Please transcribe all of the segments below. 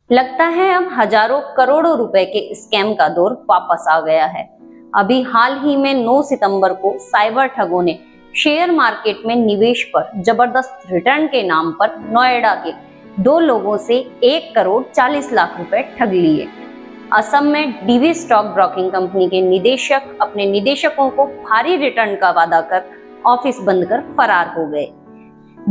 लगता है अब हजारों करोड़ों रुपए के स्कैम का दौर वापस आ गया है। अभी हाल ही में 9 सितंबर को साइबर ठगों ने शेयर मार्केट में निवेश पर जबरदस्त रिटर्न के नाम पर नोएडा के 2 लोगों से 1 करोड़ 40 लाख रुपए ठग लिए। असम में डीवी स्टॉक ब्रोकिंग कंपनी के निदेशक अपने निदेशकों को भारी रिटर्न का वादा कर ऑफिस बंद कर फरार हो गए।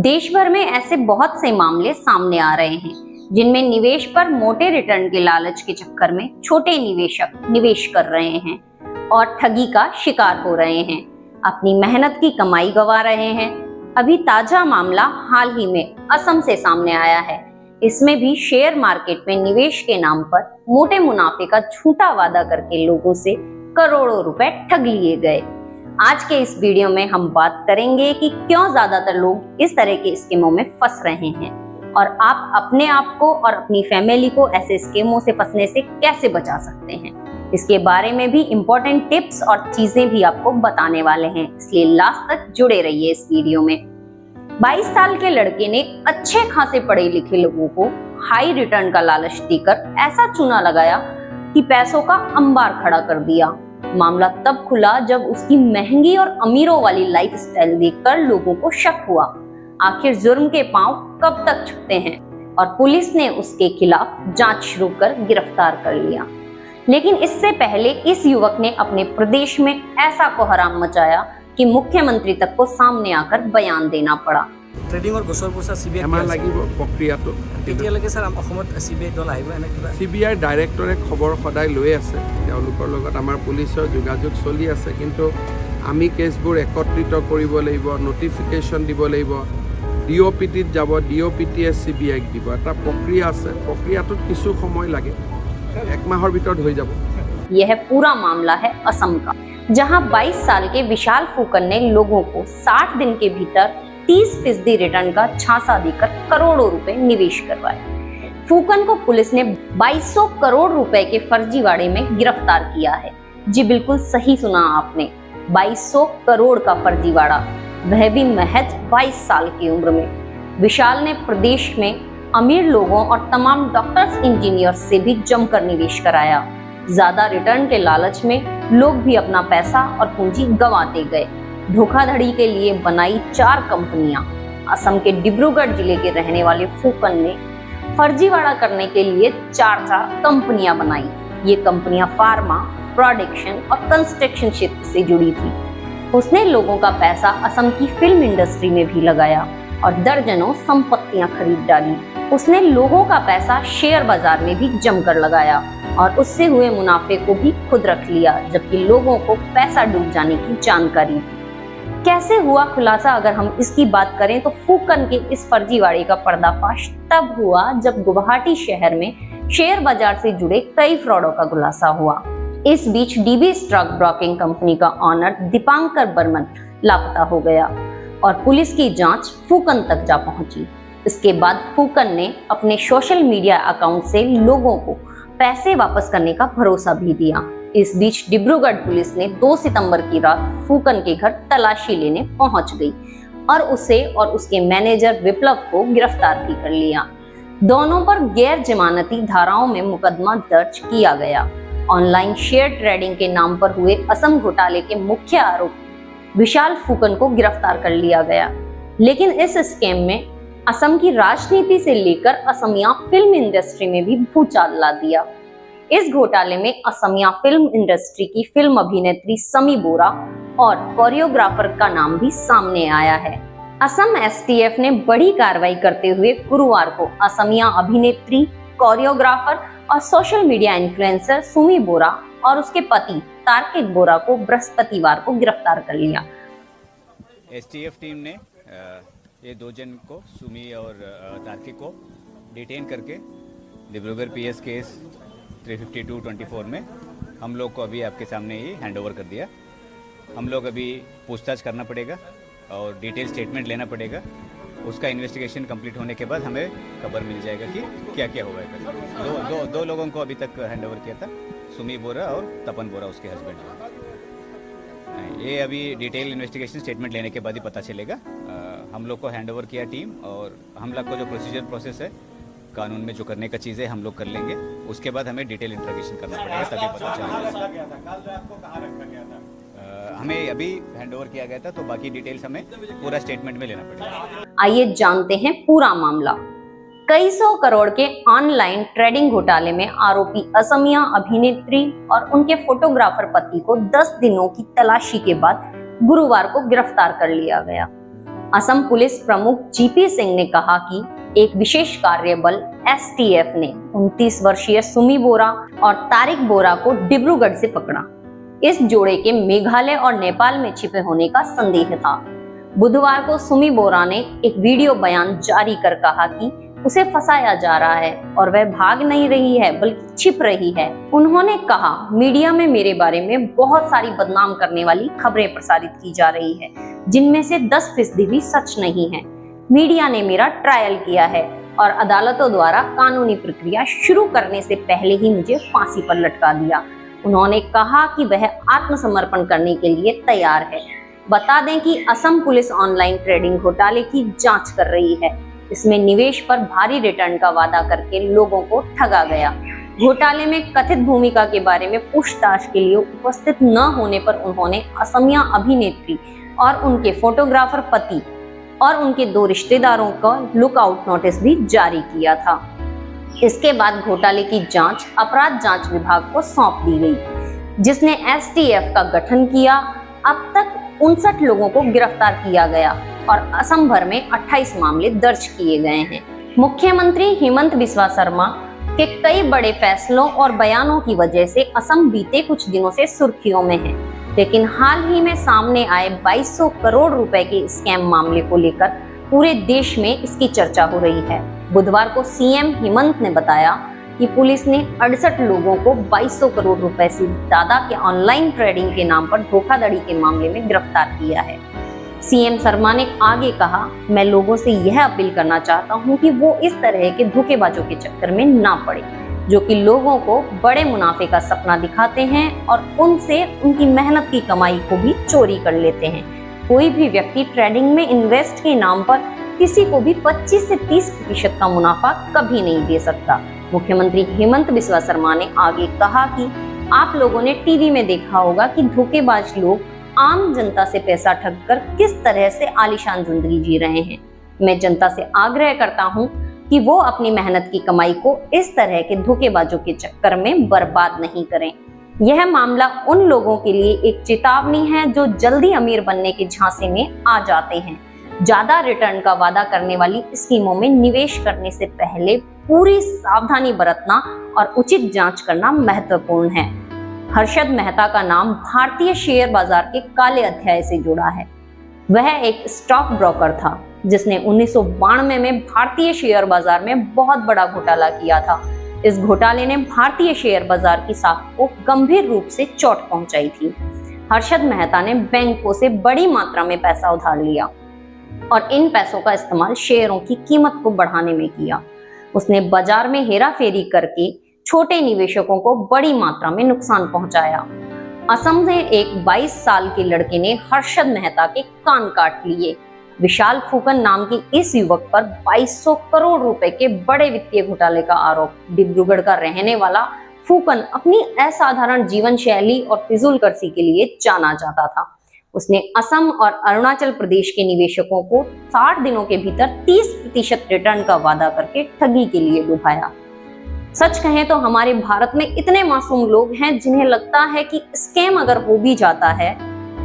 देश भर में ऐसे बहुत से मामले सामने आ रहे हैं जिनमें निवेश पर मोटे रिटर्न के लालच के चक्कर में छोटे निवेशक निवेश कर रहे हैं और ठगी का शिकार हो रहे हैं, अपनी मेहनत की कमाई गंवा रहे हैं। अभी ताजा मामला हाल ही में असम से सामने आया है। इसमें भी शेयर मार्केट में निवेश के नाम पर मोटे मुनाफे का झूठा वादा करके लोगों से करोड़ों रुपए ठग लिए गए। आज के इस वीडियो में हम बात करेंगे कि क्यों ज्यादातर लोग इस तरह के स्कीमों में फंस रहे हैं और आप अपने आप को और अपनी फैमिली को ऐसे स्कीमों से फंसने से कैसे बचा सकते हैं। इसके बारे में भी इम्पोर्टेंट टिप्स और चीजें भी आपको बताने वाले हैं, इसलिए लास्ट तक जुड़े रहिए इस वीडियो में। 22 साल के लड़के ने अच्छे खासे पढ़े लिखे लोगों को हाई रिटर्न का लालच देकर ऐसा चूना लगाया कि पैसों का अंबार खड़ा कर दिया। मामला तब खुला जब उसकी महंगी और अमीरों वाली लाइफस्टाइल देखकर लोगों को शक हुआ। आखिर जुर्म के पांव कब तक छूते हैं, और पुलिस ने उसके खिलाफ जांच शुरू कर गिरफ्तार कर लिया। लेकिन इससे पहले इस युवक ने अपने प्रदेश में ऐसा कोहराम मचाया कि मुख्यमंत्री तक को सामने आकर बयान देना पड़ा। ট্ৰেডিঙৰ গোচৰ পোছা চিবিআই এমাহ লাগিব প্ৰক্ৰিয়াটো। এতিয়ালৈকে স্যাৰ অসমত চিবিআই দল আহিব এনে কিবা? চিবিআই ডাইৰেক্টৰে খবৰ সদায় লৈ আছে, তেওঁলোকৰ লগত আমাৰ পুলিচৰ যোগাযোগ চলি আছে, কিন্তু আমি কেছবোৰ একত্ৰিত কৰিব লাগিব, নটিফিকেশ্যন দিব লাগিব, ডিঅ'পিটিত যাব, ডিঅ'পিটিয়ে চিবিআইক দিব। এটা প্ৰক্ৰিয়া আছে, প্ৰক্ৰিয়াটোত কিছু সময় লাগে, 1 মাহৰ ভিতৰত হৈ যাব। यह पूरा मामला है असम का, जहां 22 साल के विशाल फूकन ने लोगों को 60 दिन के भीतर 30% रिटर्न का झांसा देकर करोड़ों रुपए निवेश करवाए। फूकन को पुलिस ने 2200 करोड़ रुपए के फर्जीवाड़े में गिरफ्तार किया है। जी बिल्कुल सही सुना आपने, 2200 करोड़ का फर्जीवाड़ा, वह भी महज 22 साल की उम्र में। विशाल ने प्रदेश में अमीर लोगों और तमाम डॉक्टर्स इंजीनियर्स से भी जमकर निवेश कराया। ज्यादा रिटर्न के लालच में लोग भी अपना पैसा और पूंजी गंवाते गए। धोखाधड़ी के लिए बनाई 4 कंपनियां। असम के डिब्रूगढ़ जिले के रहने वाले फूकन ने फर्जीवाड़ा करने के लिए 4 कंपनियां बनाई। ये कंपनियां फार्मा, प्रोडक्शन और कंस्ट्रक्शन क्षेत्र से जुड़ी थी। उसने लोगों का पैसा असम की फिल्म इंडस्ट्री में भी लगाया और दर्जनों संपत्तियां खरीद डाली। उसने लोगों का पैसा शेयर बाजार में भी जमकर लगाया और उससे हुए मुनाफे को भी खुद रख लिया, जबकि लोगों को पैसा डूब जाने की जानकारी थी। कैसे हुआ खुलासा अगर हम इसकी बात करें तो फूकन के इस फर्जीवाड़े का पर्दाफाश तब हुआ जब गुवाहाटी शहर में शेयर बाजार से जुड़े कई फ्रॉडों का खुलासा हुआ। इस बीच डीबी स्टॉक ब्रोकिंग कंपनी का ऑनर दीपांकर बर्मन लापता हो गया और पुलिस की जांच फूकन तक जा पहुंची। इसके बाद फूकन ने अपने सोशल मीडिया अकाउंट से लोगों को पैसे वापस करने का भरोसा भी दिया। इस बीच डिब्रूगढ़ पुलिस ने 2 सितंबर की रात फूकन के घर तलाशी लेने पहुंच गई और उसे और उसके मैनेजर विप्लव को गिरफ्तार भी कर लिया। दोनों पर गैर जमानती धाराओं में मुकदमा दर्ज किया गया। ऑनलाइन शेयर ट्रेडिंग के नाम पर हुए असम घोटाले के मुख्य आरोपी विशाल फूकन को गिरफ्तार कर लिया गया। लेकिन इस स्कैम में असम की राजनीति से लेकर असमिया फिल्म इंडस्ट्री में भी भूचाल ला दिया। इस घोटाले में असमिया फिल्म इंडस्ट्री की फिल्म अभिनेत्री समी बोरा और कोरियोग्राफर का नाम भी सामने आया है। असम एसटीएफ ने बड़ी कार्रवाई करते हुए गुरुवार को असमिया अभिनेत्री, कोरियोग्राफर और सोशल मीडिया इन्फ्लुएंसर सुमी बोरा और उसके पति तार्किक बोरा को बृहस्पतिवार को गिरफ्तार कर लिया। एसटीएफ टीम ने ये 2 जन को, सुमी और तार्किक को डिटेन करके डिब्रूगढ़ पीएस केस 352-24 में हम लोग को अभी आपके सामने ही हैंड ओवर कर दिया। हम लोग अभी पूछताछ करना पड़ेगा और डिटेल स्टेटमेंट लेना पड़ेगा। उसका इन्वेस्टिगेशन कंप्लीट होने के बाद हमें खबर मिल जाएगा कि क्या क्या हुआ है। दो लोगों को अभी तक हैंड ओवर किया था, सुमी बोरा और तपन बोरा उसके हस्बैंड। ये अभी डिटेल इन्वेस्टिगेशन स्टेटमेंट लेने के बाद ही पता चलेगा। हम लोग को हैंड ओवर किया टीम, और हम लोग को जो प्रोसीजर प्रोसेस है कानून में जो करने का चीज़ें हम लोग कर लेंगे, उसके बाद हमें डिटेल इंट्रोगेशन करना पड़ेगा, तभी पता चलेगा। हमें अभी हैंड ओवर किया गया था, तो बाकी डिटेल्स हमें पूरा स्टेटमेंट में लेना पड़ेगा। आइए जानते हैं पूरा मामला। कई सौ करोड़ के ऑनलाइन ट्रेडिंग घोटाले में आरोपी असमिया अभिनेत्री और उनके फोटोग्राफर पति को 10 दिनों की तलाशी के बाद गुरुवार को गिरफ्तार कर लिया गया। असम पुलिस प्रमुख जीपी सिंह ने कहा कि एक विशेष कार्य बल एसटीएफ ने 29 वर्षीय सुमी बोरा और तारिक बोरा को डिब्रूगढ़ से पकड़ा। इस जोड़े के मेघालय और नेपाल में छिपे होने का संदेह था। बुधवार को सुमी बोरा ने एक वीडियो बयान जारी कर कहा कि उसे फंसाया जा रहा है और वह भाग नहीं रही है बल्कि छिप रही है। उन्होंने कहा, मीडिया में मेरे बारे में बहुत सारी बदनाम करने वाली खबरें प्रसारित की जा रही है, जिनमें से 10% भी सच नहीं है। मीडिया ने मेरा ट्रायल किया है और अदालतों द्वारा कानूनी प्रक्रिया शुरू करने से पहले ही मुझे फांसी पर लटका दिया। उन्होंने कहा कि वह आत्मसमर्पण करने के लिए तैयार है। बता दें कि असम पुलिस ऑनलाइन ट्रेडिंग घोटाले की जांच कर रही है। इसमें निवेश पर भारी रिटर्न का वादा करके लोगों को ठगा गया। घोटाले में कथित भूमिका के बारे में पूछताछ के लिए उपस्थित न होने पर उन्होंने असमिया अभिनेत्री और उनके फोटोग्राफर पति और उनके 2 रिश्तेदारों का लुकआउट नोटिस भी जारी किया था। इसके बाद घोटाले की जांच अपराध जांच विभाग को सौंप दी गई, जिसने एसटीएफ का गठन किया। अब तक 59 लोगों को गिरफ्तार किया गया और असम भर में 28 मामले दर्ज किए गए हैं। मुख्यमंत्री हिमंत बिस्वा शर्मा के कई बड़े फैसलों और बयानों की वजह से असम बीते कुछ दिनों से सुर्खियों में है, लेकिन हाल ही में सामने आए 2200 करोड़ रुपए के स्कैम मामले को लेकर पूरे देश में इसकी चर्चा हो रही है। बुधवार को सीएम हिमंत ने बताया कि पुलिस ने 68 लोगों को 2200 करोड़ रुपए से ज्यादा के ऑनलाइन ट्रेडिंग के नाम पर धोखाधड़ी के मामले में गिरफ्तार किया है। सीएम शर्मा ने आगे कहा, मैं लोगों से यह अपील करना चाहता हूं कि वो इस तरह के धोखेबाजों के चक्कर में ना पड़े, जो कि लोगों को बड़े मुनाफे का सपना दिखाते हैं और उनसे उनकी मेहनत की कमाई को भी चोरी कर लेते हैं। कोई भी व्यक्ति ट्रेडिंग में इन्वेस्ट के नाम पर किसी को भी 25 से 30% का मुनाफा कभी नहीं दे सकता। मुख्यमंत्री हिमंत बिस्वा शर्मा ने आगे कहा कि आप लोगों ने टीवी में देखा होगा कि धोखेबाज लोग आम जनता से पैसा ठग कर किस तरह से आलीशान जिंदगी जी रहे हैं। मैं जनता से आग्रह करता हूं कि वो अपनी मेहनत की कमाई को इस तरह के धोखेबाजों के चक्कर में बर्बाद नहीं करें। यह मामला उन लोगों के लिए एक चेतावनी है जो जल्दी अमीर बनने के झांसे में आ जाते हैं। ज्यादा रिटर्न का वादा करने वाली स्कीमों में निवेश करने से पहले पूरी सावधानी बरतना और उचित जांच करना महत्वपूर्ण है। हर्षद मेहता का नाम भारतीय शेयर बाजार के काले अध्याय से जुड़ा है। वह एक स्टॉक ब्रोकर था जिसने 1992 में भारतीय शेयर बाजार में बहुत बड़ा घोटाला किया था। इस घोटाले ने भारतीय शेयर बाजार की साख को गंभीर रूप से चोट पहुंचाई थी। हर्षद मेहता ने बैंकों से बड़ी मात्रा में पैसा उधार लिया और इन पैसों का इस्तेमाल शेयरों की कीमत को बढ़ाने में किया। उसने बाजार में हेराफेरी करके छोटे निवेशकों को बड़ी मात्रा में नुकसान पहुंचाया। असम में एक 22 साल के लड़के ने हर्षद मेहता के कान काट लिए। विशाल फूकन नाम के इस युवक पर 2200 करोड़ रुपए के बड़े वित्तीय घोटाले का आरोप। डिब्रूगढ़ का रहने वाला फूकन अपनी असाधारण जीवन शैली और फिजूलखर्ची के लिए जाना जाता था। उसने असम और अरुणाचल प्रदेश के निवेशकों को 60 दिनों के भीतर 30% रिटर्न का वादा करके ठगी के लिए डुबाया। सच कहें तो हमारे भारत में इतने मासूम लोग हैं जिन्हें लगता है कि स्कैम अगर हो भी जाता है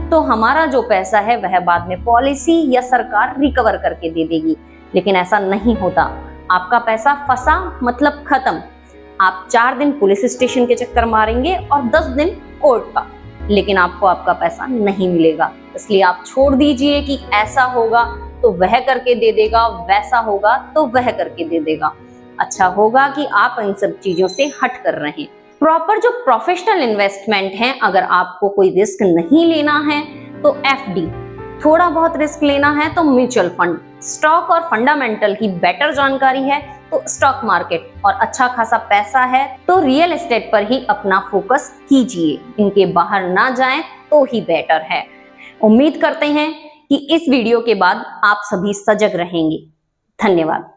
तो हमारा जो पैसा है वह बाद में पॉलिसी या सरकार रिकवर करके दे देगी, लेकिन ऐसा नहीं होता। आपका पैसा फंसा मतलब खत्म। आप 4 दिन पुलिस स्टेशन के चक्कर मारेंगे और 10 दिन कोर्ट का, लेकिन आपको आपका पैसा नहीं मिलेगा। इसलिए आप छोड़ दीजिए कि ऐसा होगा तो वह करके दे देगा, वैसा होगा तो वह करके दे देगा। अच्छा होगा कि आप इन सब चीजों से हट कर रहें। प्रॉपर जो प्रोफेशनल इन्वेस्टमेंट है, अगर आपको कोई रिस्क नहीं लेना है तो एफडी, थोड़ा बहुत रिस्क लेना है तो म्यूचुअल फंड, स्टॉक और फंडामेंटल की बेटर जानकारी है तो स्टॉक मार्केट, और अच्छा खासा पैसा है तो रियल एस्टेट पर ही अपना फोकस कीजिए। इनके बाहर ना जाएं तो ही बेटर है। उम्मीद करते हैं कि इस वीडियो के बाद आप सभी सजग रहेंगे। धन्यवाद।